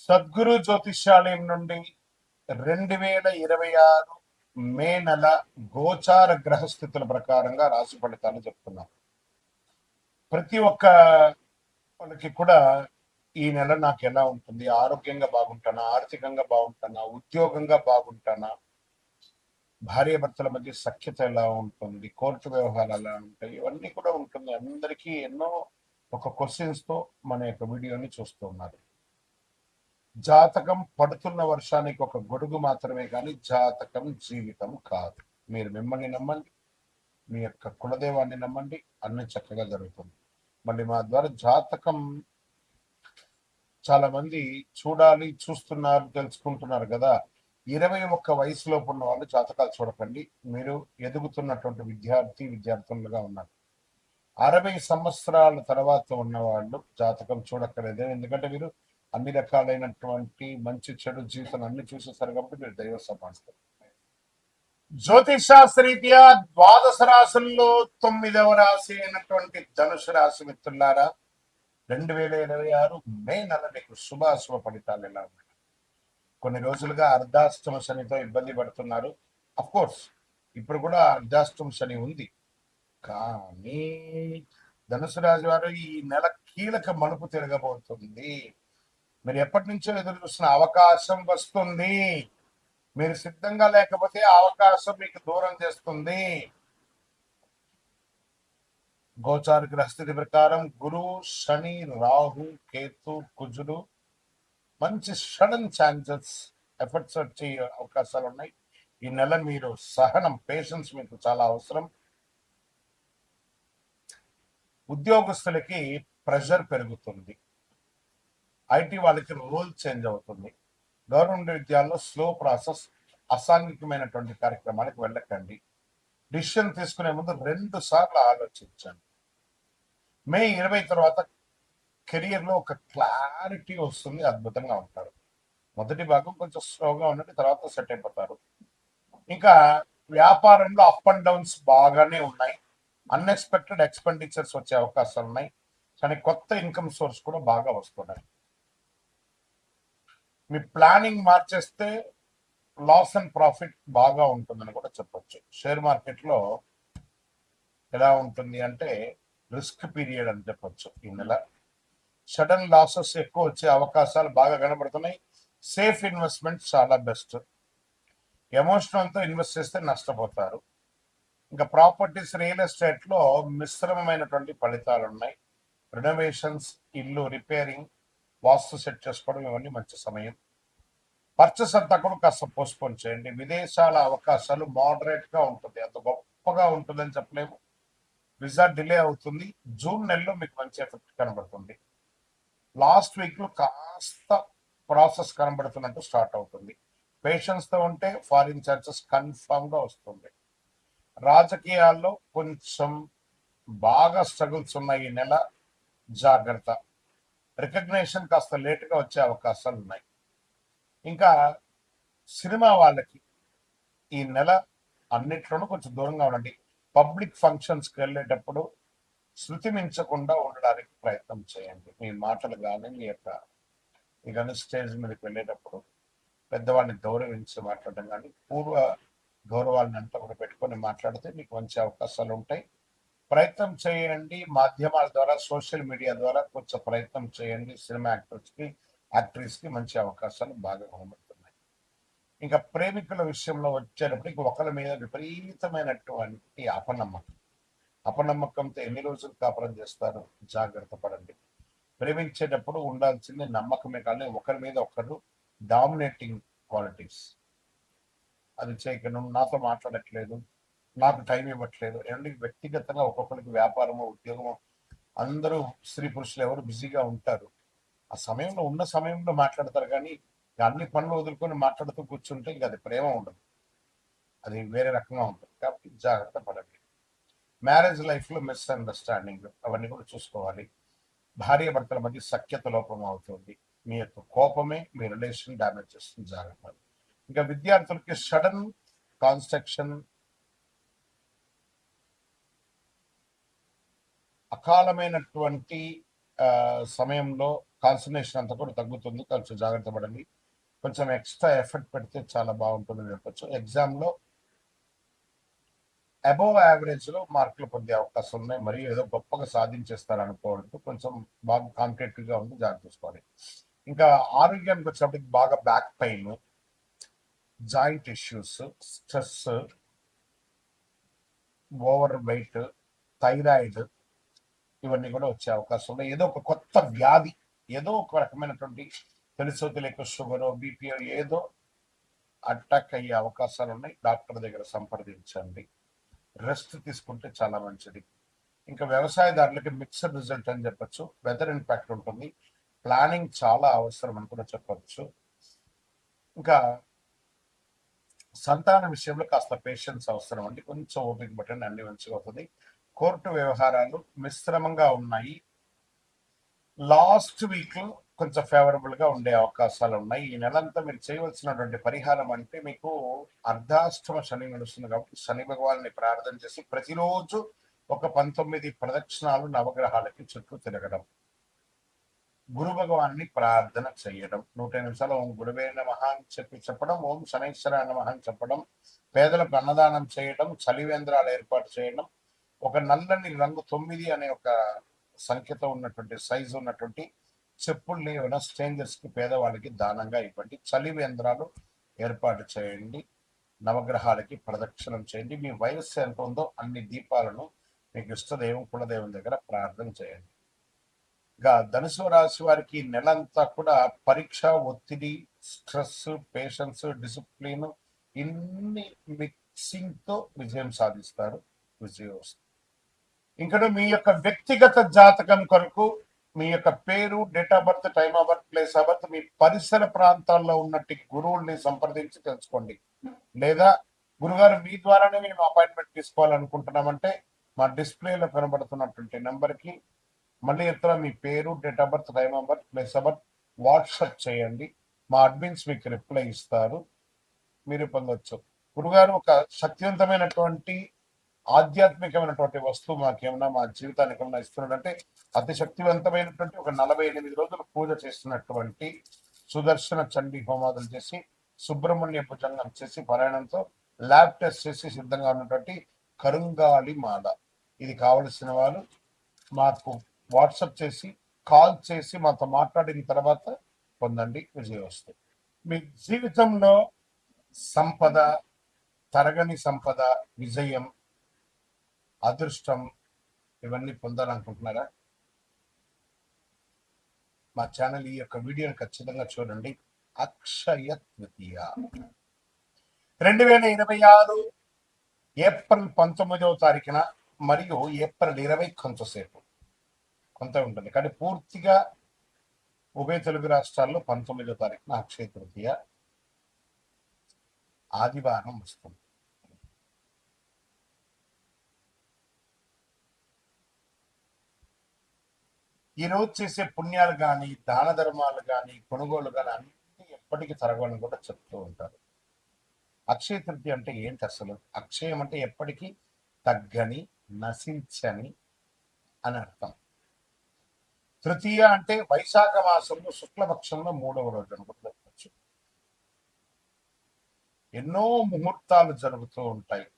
సద్గురు జ్యోతిష్యాలయం నుండి 2026 మే నెల గోచార గ్రహస్థితుల ప్రకారంగా రాశి ఫలితాలు చెప్తున్నాం. ప్రతి ఒక్క వాళ్ళకి కూడా ఈ నెల నాకు ఎలా ఉంటుంది, ఆరోగ్యంగా బాగుంటానా, ఆర్థికంగా బాగుంటానా, ఉద్యోగంగా బాగుంటానా, భార్యాభర్తల మధ్య సఖ్యత ఎలా ఉంటుంది, కోర్టు వ్యవహారాలు ఎలా ఉంటాయి, ఇవన్నీ కూడా ఉంటుంది. అందరికీ ఎన్నో ఒక క్వశ్చన్స్ తో మన యొక్క వీడియోని చూస్తున్నారు. జాతకం పడుతున్న వర్షానికి ఒక గొడుగు మాత్రమే కానీ జాతకం జీవితం కాదు. మీరు మిమ్మల్ని నమ్మండి, మీ యొక్క కులదేవాన్ని నమ్మండి, అన్ని చక్కగా జరుగుతుంది. మళ్ళీ మా ద్వారా జాతకం చాలా మంది చూడాలి, చూస్తున్నారు, తెలుసుకుంటున్నారు కదా. 21 వయసులోపు ఉన్న వాళ్ళు జాతకాలు చూడకండి. మీరు ఎదుగుతున్నటువంటి విద్యార్థులుగా ఉన్నారు. 60 సంవత్సరాల తర్వాత ఉన్న వాళ్ళు జాతకం చూడక్కర్లేదు. ఎందుకంటే మీరు అన్ని రకాలైనటువంటి మంచి చెడు జీవితం అన్ని చూసేస్తారు కాబట్టి మీరు దైవ సమాస్తారు. జ్యోతిషాస్త్రరీత్యా ద్వాదశ రాశుల్లో 9వ రాశి అయినటువంటి ధనుసు రాశి మిత్రులారా, 2026 మే నెల మీకు శుభాశుభ ఫలితాలు ఎలా ఉన్నాయి? కొన్ని రోజులుగా అర్ధాష్టమ శనితో ఇబ్బంది పడుతున్నారు. అఫ్ కోర్స్ ఇప్పుడు కూడా అర్ధాష్టమ శని ఉంది, కానీ ధనుసు రాశి వారు ఈ నెల కీలక మలుపు తిరగబోతుంది. మీరు ఎప్పటి నుంచో ఎదురు చూసిన అవకాశం వస్తుంది. మీరు సిద్ధంగా లేకపోతే అవకాశం మీకు దూరం చేస్తుంది. గోచార గ్రహస్థితి ప్రకారం గురు, శని, రాహు, కేతు, కుజుడు మంచి సడన్ ఛాన్సెస్, ఎఫర్ట్స్ వచ్చే అవకాశాలు ఉన్నాయి. ఈ నెల మీరు సహనం, పేషెన్స్ మీకు చాలా అవసరం. ఉద్యోగస్తులకి ప్రెషర్ పెరుగుతుంది. ఐటీ వాళ్ళకి రోల్ చేంజ్ అవుతుంది. గవర్నమెంట్ విద్యాల్లో స్లో ప్రాసెస్, అసాంఘికమైనటువంటి కార్యక్రమాలకు వెళ్ళకండి. డిసిషన్ తీసుకునే ముందు 2 సార్లు ఆలోచించండి. మే 20 తర్వాత కెరియర్లో ఒక క్లారిటీ వస్తుంది, అద్భుతంగా ఉంటారు. మొదటి భాగం కొంచెం స్లోగా ఉన్నట్టు, తర్వాత సెట్ అయిపోతారు. ఇంకా వ్యాపారంలో అప్ అండ్ డౌన్స్ బాగానే ఉన్నాయి. అన్ఎక్స్పెక్టెడ్ ఎక్స్పెండిచర్స్ వచ్చే అవకాశాలు ఉన్నాయి, కానీ కొత్త ఇన్కమ్ సోర్స్ కూడా బాగా వస్తున్నాయి. మీ ప్లానింగ్ మార్చేస్తే లాస్ అండ్ ప్రాఫిట్ బాగా ఉంటుందని కూడా చెప్పొచ్చు. షేర్ మార్కెట్లో ఎలా ఉంటుంది అంటే రిస్క్ పీరియడ్ అని చెప్పొచ్చు. ఈ నెల సడన్ లాసెస్ ఎక్కువ వచ్చే అవకాశాలు బాగా కనబడుతున్నాయి. సేఫ్ ఇన్వెస్ట్మెంట్ చాలా బెస్ట్. ఎమోషనల్తో ఇన్వెస్ట్ చేస్తే నష్టపోతారు. ఇంకా ప్రాపర్టీస్, రియల్ ఎస్టేట్లో మిశ్రమమైనటువంటి ఫలితాలు ఉన్నాయి. రెనోవేషన్స్, ఇల్లు రిపేరింగ్, వాస్తు సెట్ చేసుకోవడం ఇవన్నీ మంచి సమయం. పర్చేస్ అంతా కూడా కాస్త పోస్ట్పోన్ చేయండి. విదేశాల అవకాశాలు మోడరేట్ గా ఉంటుంది, అంత గొప్పగా ఉంటుందని చెప్పలేము. వీసా డిలే అవుతుంది. జూన్ నెలలో మీకు మంచి ఎఫెక్ట్ కనబడుతుంది. లాస్ట్ వీక్ లో కాస్త ప్రాసెస్ కనబడుతున్నట్టు స్టార్ట్ అవుతుంది. పేషెన్స్ తో ఉంటే ఫారిన్ ఛాన్సెస్ కన్ఫర్మ్ గా వస్తుంది. రాజకీయాల్లో కొంచెం బాగా స్ట్రగుల్స్ ఉన్నాయి ఈ నెల, జాగ్రత్త. రికగ్నేషన్ కాస్త లేటుగా వచ్చే అవకాశాలు ఉన్నాయి. ఇంకా సినిమా వాళ్ళకి ఈ నెల అన్నిట్లోనూ కొంచెం దూరంగా ఉండండి. పబ్లిక్ ఫంక్షన్స్కి వెళ్ళేటప్పుడు శృతి మించకుండా ఉండడానికి ప్రయత్నం చేయండి. మీ మాటలు కానీ మీ యొక్క ఇక స్టేజ్ మీదకి వెళ్ళేటప్పుడు పెద్దవాడిని గౌరవించి మాట్లాడడం కానీ, పూర్వ గౌరవాలను అంతా కూడా పెట్టుకొని మాట్లాడితే మీకు మంచి అవకాశాలు ఉంటాయి. ప్రయత్నం చేయండి. మాధ్యమాల ద్వారా, సోషల్ మీడియా ద్వారా కొంచెం ప్రయత్నం చేయండి. సినిమా యాక్టర్స్కి, యాక్ట్రెస్కి మంచి అవకాశాలు బాగా కనబడుతున్నాయి. ఇంకా ప్రేమికుల విషయంలో వచ్చేటప్పటికి ఒకరి మీద విపరీతమైనటువంటి అపనమ్మకంతో ఎన్ని రోజులు కాపురం చేస్తారు, జాగ్రత్త పడండి. ప్రేమించేటప్పుడు ఉండాల్సింది నమ్మకమే, కానీ ఒకరి మీద ఒకరు డామినేటింగ్ క్వాలిటీస్. అది చేయకను, నాతో మాట్లాడట్లేదు, నాకు టైం ఇవ్వట్లేదు. ఏమంటే వ్యక్తిగతంగా ఒక్కొక్కరికి వ్యాపారము, ఉద్యోగము, అందరూ స్త్రీ పురుషులు ఎవరు బిజీగా ఉంటారు. ఆ సమయంలో ఉన్న సమయంలో మాట్లాడతారు, కానీ అన్ని పనులు వదులుకొని మాట్లాడుతూ కూర్చుంటే ఇంకా అది ప్రేమ ఉండదు, అది వేరే రకంగా ఉంటుంది. కాబట్టి జాగ్రత్త పడండి. మ్యారేజ్ లైఫ్లో మిస్అండర్స్టాండింగ్ అవన్నీ కూడా చూసుకోవాలి. భార్యాభర్తల మధ్య సఖ్యత లోపం అవుతుంది. మీ యొక్క కోపమే మీ రిలేషన్ డ్యామేజ్ చేస్తుంది, జాగ్రత్త. ఇంకా విద్యార్థులకి సడన్ కాన్స్ట్రక్షన్, అకాలమైనటువంటి సమయంలో కాన్సన్ట్రేషన్ అంతా కూడా తగ్గుతుంది. కొంచెం జాగ్రత్త పడండి. కొంచెం ఎక్స్ట్రా ఎఫర్ట్ పెడితే చాలా బాగుంటుందని చెప్పొచ్చు. ఎగ్జామ్లో అబోవ్ యావరేజ్లో మార్కులు పొందే అవకాశం ఉన్నాయి. మరియు ఏదో గొప్పగా సాధించేస్తారు అనుకోవద్దు. కొంచెం బాగా కాంపిటేటివ్గా ఉంది, జాగ్రత్త తీసుకోవాలి. ఇంకా ఆరోగ్యానికి వచ్చినప్పటికి బాగా back pain, joint issues, stress, over weight, thyroid ఇవన్నీ కూడా వచ్చే అవకాశం ఉన్నాయి. ఏదో ఒక కొత్త వ్యాధి, ఏదో ఒక రకమైనటువంటి తెలుసో తెలియక షుగరో బీపీఓ ఏదో అటాక్ అయ్యే అవకాశాలు ఉన్నాయి. డాక్టర్ దగ్గర సంప్రదించండి. రెస్ట్ తీసుకుంటే చాలా మంచిది. ఇంకా వ్యవసాయదారులకి మిక్స్డ్ రిజల్ట్ అని చెప్పొచ్చు. వెదర్ ఇంపాక్ట్ ఉంటుంది. ప్లానింగ్ చాలా అవసరం అని కూడా చెప్పొచ్చు. ఇంకా సంతాన విషయంలో కాస్త పేషెన్స్ అవసరం అండి. కొంచెం ఓపిక పట్టండి, అన్ని మంచిగా అవుతుంది. కోర్టు వ్యవహారాలు మిశ్రమంగా ఉన్నాయి. లాస్ట్ వీక్ కొంచెం ఫేవరబుల్ గా ఉండే అవకాశాలు ఉన్నాయి. ఈ నెలంతా మీరు చేయవలసినటువంటి పరిహారం అంటే, మీకు అర్ధాష్టమ శని నడుస్తుంది కాబట్టి శని భగవాన్ని ప్రార్థన చేసి ప్రతిరోజు ఒక 19 ప్రదక్షిణాలు నవగ్రహాలకి చుట్టూ తిరగడం, గురు భగవాన్ని ప్రార్థన చేయడం, 100 నిమిషాలు ఓం గురువే నమః అని చెప్పడం, ఓం శనైశ్వర నమః అని చెప్పడం, పేదలకు అన్నదానం చేయడం, చలివేంద్రాలు ఏర్పాటు చేయడం, ఒక నల్లని రంగు 9 అనే ఒక సంఖ్యతో ఉన్నటువంటి సైజు ఉన్నటువంటి చెప్పుల్ని ఏమైనా స్ట్రేంజర్స్ కి, పేదవాళ్ళకి దానంగా ఇవ్వండి. చలివేంద్రాలు ఏర్పాటు చేయండి. నవగ్రహాలకి ప్రదక్షిణం చేయండి. మీ వయస్సు ఎంత ఉందో అన్ని దీపాలను మీకు ఇష్టదైవం కులదైవం దగ్గర ప్రార్థన చేయండి. ఇంకా ధనుసు రాశి వారికి నెలంతా కూడా పరీక్ష, ఒత్తిడి, స్ట్రెస్, పేషెన్స్, డిసిప్లిన్ ఇన్ని మిక్సింగ్ తో విజయం సాధిస్తారు. విజయం వస్తుంది. ఇంకా మీ యొక్క వ్యక్తిగత జాతకం కొరకు మీ యొక్క పేరు, date of birth, time of birth, place of birth, మీ పరిసర ప్రాంతాల్లో ఉన్నట్టు గురువుల్ని సంప్రదించి తెలుసుకోండి. లేదా గురుగారు మీ ద్వారానే మేము అపాయింట్మెంట్ తీసుకోవాలనుకుంటున్నామంటే మా డిస్ప్లేలో కనబడుతున్నటువంటి నెంబర్కి మళ్ళీ ఎత్తున మీ పేరు, date of birth, time of birth, place of birth WhatsApp చేయండి. మా అడ్మిన్స్ మీకు రిప్లై ఇస్తారు. మీరు పొందొచ్చు. గురుగారు ఒక శక్తివంతమైనటువంటి ఆధ్యాత్మికమైనటువంటి వస్తువు మాకేమన్నా మా జీవితానికి ఏమన్నా ఇస్తున్నాడంటే, అతి శక్తివంతమైనటువంటి ఒక 48 రోజులు పూజ చేస్తున్నటువంటి సుదర్శన చండీ హోమాదులు చేసి, సుబ్రహ్మణ్య భుజంగం చేసి, పారాయణంతో ల్యాబ్ టెస్ట్ చేసి సిద్ధంగా ఉన్నటువంటి కరుంగాలి మాల. ఇది కావలసిన వారు మాకు వాట్సాప్ చేసి, కాల్ చేసి మాతో మాట్లాడిన తర్వాత పొందండి. విజయం వస్తుంది. మీ జీవితంలో సంపద, తరగని సంపద, విజయం, అదృష్టం ఇవన్నీ పొందాలనుకుంటున్నారా? మా ఛానల్ ఈ యొక్క వీడియోని ఖచ్చితంగా చూడండి. అక్షయ తృతీయ 2026 ఏప్రిల్ 19వ తారీఖున మరియు ఏప్రిల్ 20 కొంతసేపు కొంత ఉంటుంది, కానీ పూర్తిగా ఉభయ తెలుగు రాష్ట్రాల్లో 19వ తారీఖున అక్షయ తృతీయ ఆదివారం వస్తుంది. ఈ రోజు చేసే పుణ్యాలు కానీ, దాన ధర్మాలు కానీ, కొనుగోలు కానీ అన్ని ఎప్పటికీ తరగని కూడా చెప్తూ ఉంటారు. అక్షయ తృతీయ అంటే ఏంటి అసలు? అక్షయం అంటే ఎప్పటికీ తగ్గని, నశించని అని అర్థం. తృతీయ అంటే వైశాఖ మాసంలో శుక్లపక్షంలో 3వ రోజు అని కూడా చెప్పచ్చు. ఎన్నో ముహూర్తాలు జరుగుతూ ఉంటాయి.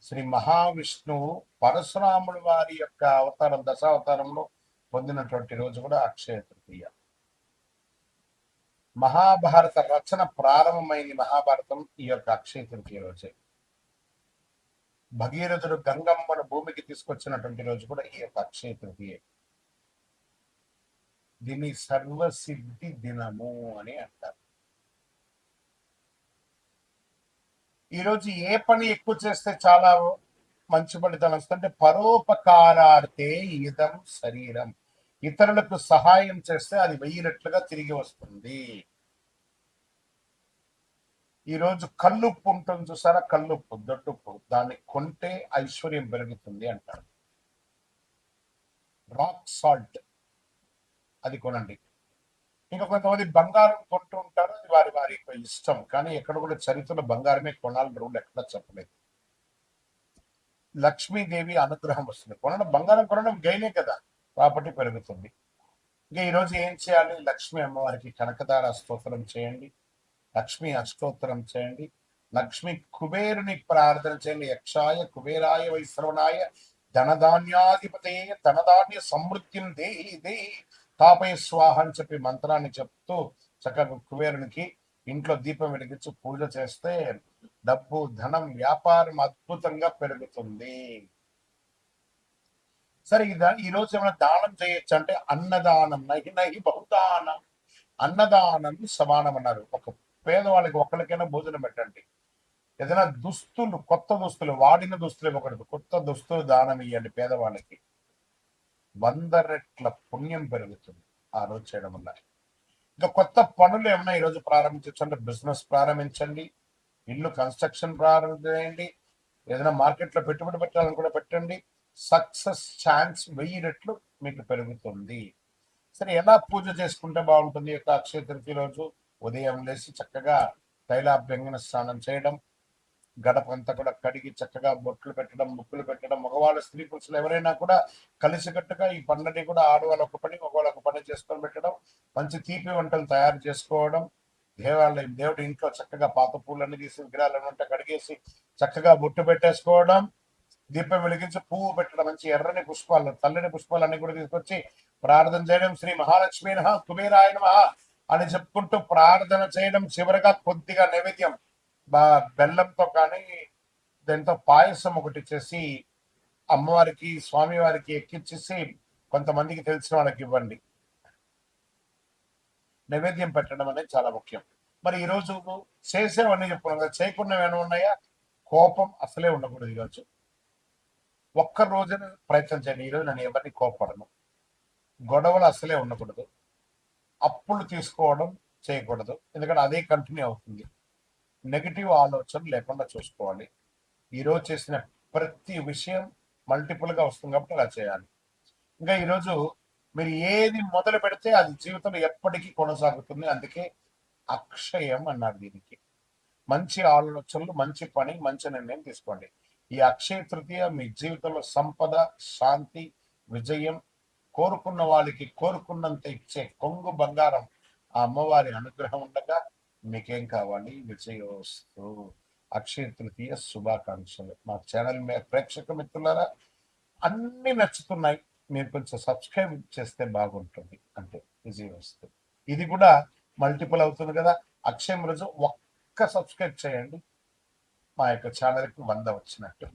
శ్రీ మహావిష్ణువు పరశురాముడు వారి యొక్క అవతారం, దశావతారంలో పొందినటువంటి రోజు కూడా అక్షయ తృతీయ. మహాభారత రచన ప్రారంభమైంది, మహాభారతం ఈ యొక్క అక్షయ తృతీయ రోజే. భగీరథుడు గంగమ్మను భూమికి తీసుకొచ్చినటువంటి రోజు కూడా ఈ యొక్క అక్షయ తృతీయ. దీన్ని సర్వసిద్ధి దినము అని అంటారు. ఈరోజు ఏ పని ఎక్కువ చేస్తే చాలా మంచి ఫలితాలు వస్తుంటే, పరోపకారార్థే ఇదం శరీరం, ఇతరులకు సహాయం చేస్తే అది 1000 రెట్లుగా తిరిగి వస్తుంది. ఈరోజు కల్లుప్పు ఉంటుంది చూసారా, కల్లుప్పు, దొడ్డుప్పు, దాన్ని కొంటే ఐశ్వర్యం పెరుగుతుంది అంటారు. రాక్ సాల్ట్ అది కొనండి. ఇంకా కొంతమంది బంగారం కొంటూ ఉంటారు, అది వారి వారి ఇష్టం, కానీ ఎక్కడ కూడా చరిత్రలో బంగారమే కొనాలని రూల్ ఎక్కడ చెప్పలేదు. లక్ష్మీదేవి అనుగ్రహం వస్తుంది. కొనడం, బంగారం కొనడం గైనే కదా, ప్రాపర్టీ పెరుగుతుంది. ఇంకా ఈరోజు ఏం చేయాలి? లక్ష్మీ అమ్మవారికి కనకదార స్తోత్రం చేయండి, లక్ష్మీ అష్టోత్తరం చేయండి, లక్ష్మి కుబేరుని ప్రార్థన చేయండి. యక్షాయ కుబేరాయ వైశ్రవణాయ ధనధాన్యాధిపతే ధనధాన్య సమృద్ధిం దేహి దేహి తాపయ స్వాహ అని చెప్పి మంత్రాన్ని చెప్తూ చక్కగా కుబేరునికి ఇంట్లో దీపం వెలిగించి పూజ చేస్తే డబ్బు, ధనం, వ్యాపారం అద్భుతంగా పెరుగుతుంది. సరే, ఈ రోజు ఏమైనా దానం చేయొచ్చు అంటే అన్నదానం నహి నహి బహుదానం, అన్నదానం సమానం అన్నారు. ఒక పేదవాళ్ళకి ఒక్కరికైనా భోజనం పెట్టండి. ఏదైనా దుస్తులు, కొత్త దుస్తులు, వాడిన దుస్తులు ఇవ్వకూడదు, కొత్త దుస్తులు దానం ఇవ్వండి పేదవాళ్ళకి. 100 రెట్ల పుణ్యం పెరుగుతుంది ఆ రోజు చేయడం వల్ల. ఇంకా కొత్త పనులు ఏమైనా ఈరోజు ప్రారంభించవచ్చు అంటే బిజినెస్ ప్రారంభించండి, ఇల్లు కన్స్ట్రక్షన్ ప్రారంభించండి, ఏదైనా మార్కెట్లో పెట్టుబడి పెట్టాలని కూడా పెట్టండి. సక్సెస్ ఛాన్స్ 1000 రెట్లు మీకు పెరుగుతుంది. సరే, ఎలా పూజ చేసుకుంటే బాగుంటుంది? యొక్క అక్షయ తృతీయ రోజు ఉదయం లేచి చక్కగా తైలాభ్యంగన స్నానం చేయడం, గడపంతా కూడా కడిగి చక్కగా బొట్లు పెట్టడం, ముక్కులు పెట్టడం, మగవాళ్ళు, స్త్రీ పురుషులు ఎవరైనా కూడా కలిసికట్టుగా ఈ పనులని కూడా ఆడవాళ్ళు ఒక పని, మగవాళ్ళు ఒక పని చేసుకొని పెట్టడం, మంచి తీపి వంటలు తయారు చేసుకోవడం, దేవాలయం దేవుడి ఇంట్లో చక్కగా పాత పూలన్నీ తీసి విగ్రహాలను ఉంటే కడిగేసి చక్కగా బొట్టు పెట్టేసుకోవడం, దీపం వెలిగించి పువ్వు పెట్టడం, మంచి ఎర్రని పుష్పాలు, తెల్లని పుష్పాలన్నీ కూడా తీసుకొచ్చి ప్రార్థన చేయడం, శ్రీ మహాలక్ష్మి నమః కుబేరాయ నమః అని చెప్పుకుంటూ ప్రార్థన చేయడం. చివరిగా కొద్దిగా నైవేద్యం బెల్లంతో కానీ దాంతో పాయసం ఒకటి చేసి అమ్మవారికి, స్వామివారికి ఎక్కించేసి కొంతమందికి తెలిసిన వాళ్ళకి ఇవ్వండి. నైవేద్యం పెట్టడం అనేది చాలా ముఖ్యం. మరి ఈరోజు చేసేవన్నీ చెప్పుకున్నాం కదా, చేయకున్నవి ఏమైనా ఉన్నాయా? కోపం అసలే ఉండకూడదు ఈరోజు. ఒక్క రోజున ప్రయత్నం చేయండి. ఈరోజు నేను ఎవరిని కోపడను, గొడవలు అసలే ఉండకూడదు, అప్పులు తీసుకోవడం చేయకూడదు, ఎందుకంటే అదే కంటిన్యూ అవుతుంది. నెగిటివ్ ఆలోచన లేకుండా చూసుకోవాలి. ఈరోజు చేసిన ప్రతి విషయం మల్టిపుల్గా వస్తుంది కాబట్టి అలా చేయాలి. ఇంకా ఈరోజు మీరు ఏది మొదలు పెడితే అది జీవితంలో ఎప్పటికీ కొనసాగుతుంది. అందుకే అక్షయం అన్నారు దీనికి. మంచి ఆలోచనలు, మంచి పని, మంచి నిర్ణయం తీసుకోండి. ఈ అక్షయ తృతీయ మీ జీవితంలో సంపద, శాంతి, విజయం, కోరుకున్న వాళ్ళకి కోరుకున్నంత ఇచ్చే కొంగు బంగారం ఆ అమ్మవారి అనుగ్రహం ఉండగా మీకేం కావాలి? విజయోస్తు. అక్షయ తృతీయ శుభాకాంక్షలు. మా ఛానల్ ప్రేక్షక మిత్రులారా, అన్ని నచ్చుతున్నాయి, మీరు కొంచెం సబ్స్క్రైబ్ చేస్తే బాగుంటుంది. అంటే విజయోస్తు. ఇది కూడా మల్టిపుల్ అవుతుంది కదా. అక్షయం రోజు ఒక్క సబ్స్క్రైబ్ చేయండి, మా యొక్క ఛానల్కి 100 వచ్చినట్టు.